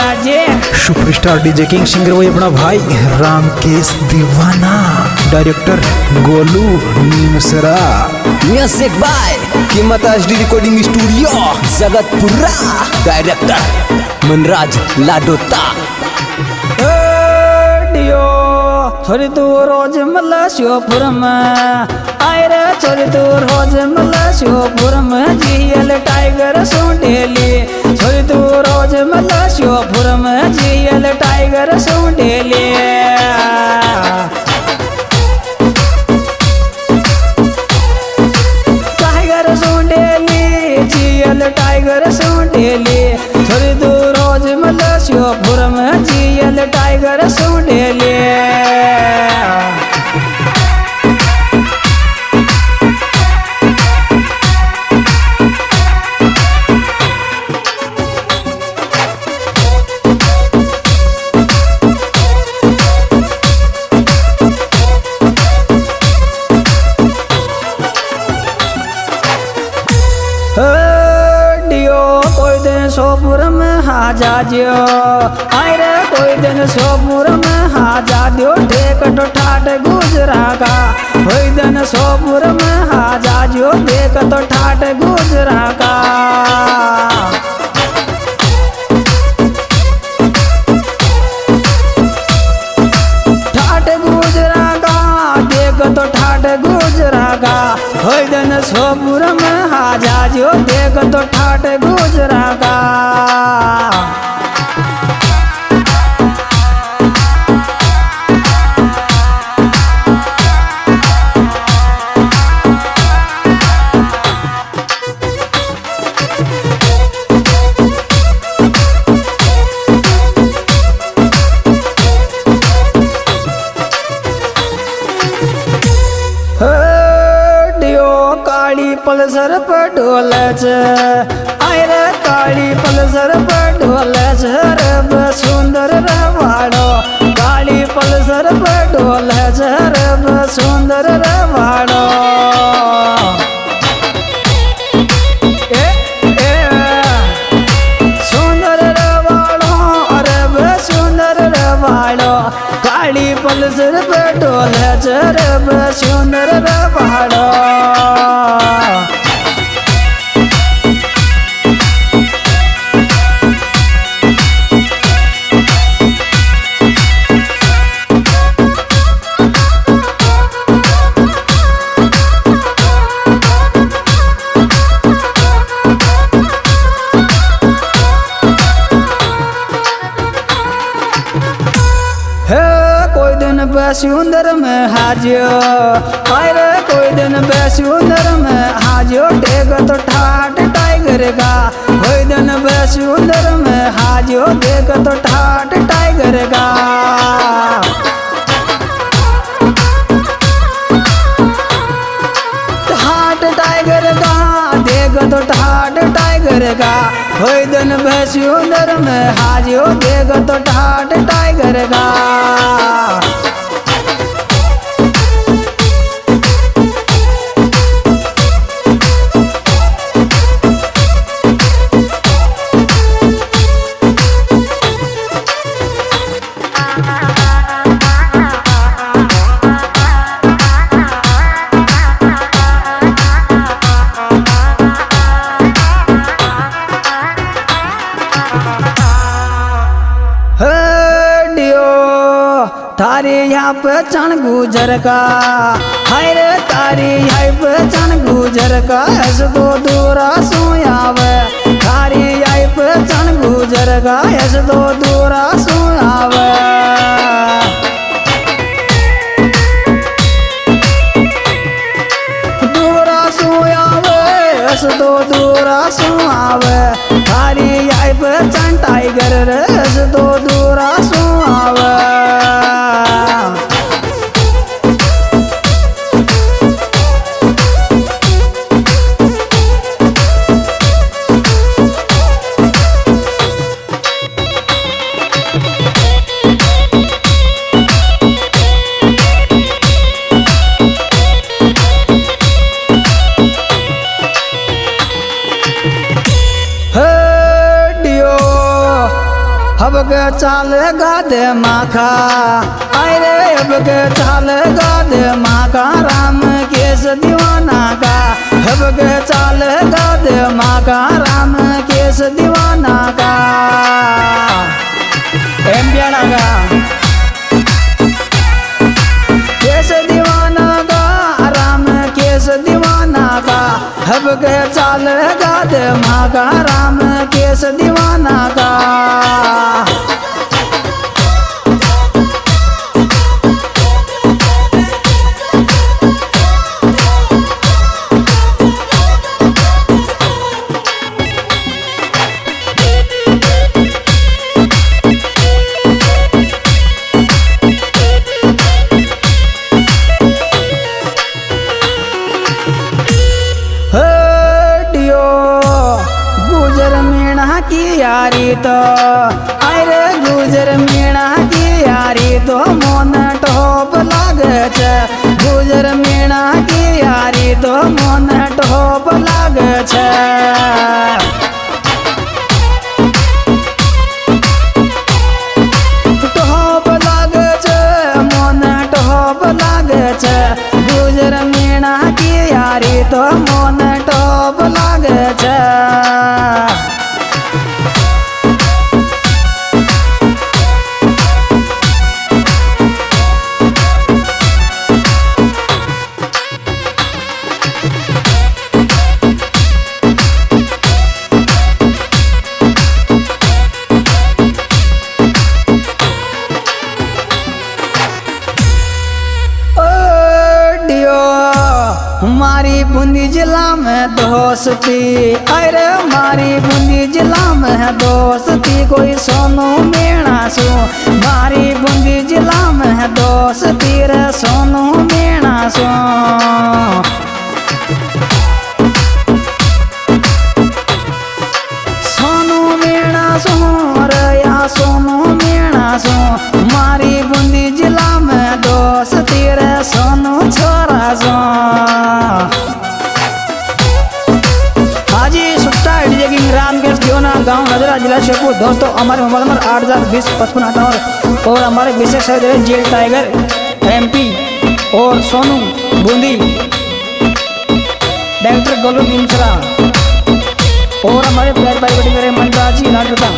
राजे superstar DJ king singer वही अपना भाई रामकेश दीवाना, डायरेक्टर गोलू नीमसरा, म्यूजिक बाय कीमत HD recording studio Jagatpura, director Manraj Ladota. छोरी तू रोज मला शिवपुर में आय रे, छोरी तू रोज मला शिवपुर में जियल टाइगर सुंडेली, छोरी तू रोज मला शिवपुर में जियल टाइगर सुंडेली। टाइगर सुंडेली जियल टाइगर सुंडेली, छोरी तू रोज मला शिवपुर में जियल टाइगर सुंडेली। कोई दिन सोपुर में हाजा जियो आय रे, कोई दिन सोपुर में हाजा दियो देख तो ठाट गुजरा का, कोई दिन सोपुर में हाजा जियो देख तो ठाट गुजरा का। ठाट गुजरा का देख तो ठाट गुजरा का, कोई दिन सोपुर में हाजा जियो देख तो ठाट गुजरा का। काली पल्सर पर ढोले छे आय रे, काली पल्सर पर ढोले छे रब सुंदर रवाड़ो, काली पल्सर पर ढोले छे रब सुंदर रवाड़ो। सुंदर रवाड़ो रब सुंदर रवाड़ो, काली पल्सर पर ढोले छे रब सुंदर रवाड़ो। कोई दिन बेसुंदर में हाजियो आय रे, कोई दिन बेसुंदर में हाजियो देख तो ठाट टाइगर का, कोई दिन बेसुंदर में हाजियो देख तो ठाट टाइगर का। ठाट टाइगर का देख तो ठाट टाइगर का, कोई दिन बेसुंदर में हाजियो देख तो ठाट टाइगर का। तारी यहाँ पे चण गुजर का हाय रे, तारी यहाँ पे चण गुजर का ऐसो दूरा सुयावे, तारी यहाँ पे चण गुजर का ऐसो दूरा सुयावे। दूरा सुयावे ऐसो दूरा सुयावे, तारी यहाँ पे चण टाइगर रे ऐसो दूरा सुयावे। अब चाल गादे माखा अरे अब के चाल गादे माखा राम केस दीवाना का अब के चाल गादे माखा राम केस दीवाना का एम प्यारा का केस दीवाना का राम केस दीवाना का अब के चाल गादे माखा राम केस दीवाना का गुजर मीणा की यारी तो अरे गुजर मीणा की यारी तो मन टोप लागे छे गुजर मीणा की यारी तो मन टोप लागे छे टोप लागे छे मन टोप लागे छे गुजर मीणा की यारी तो मन टोप लागे छे हमारी बूंदी जिला में दोस्ती अरे हमारी बूंदी जिला में दोस्ती कोई सोनू मीणा सो हमारी बूंदी जिला में दोस्ती रे सोनू मीणा सो सोनू मीणा सो रे या सोनू मीणा सो हमारी बूंदी जिला में दोस्ती रे सोनू छोरा सो हाजी सुट्टा डीजे किंग रामकेश दीवाना गांव नजरा जिला शेखपुर दोस्तों हमारे मोबाइल नंबर 80205558 और हमारे विशेष सहयोगी जेल टाइगर एमपी और सोनू बूंदी डायरेक्टर गोलू मिश्रा और हमारे प्यारे भाई बड़ी मेरे मनराज जी लाडोता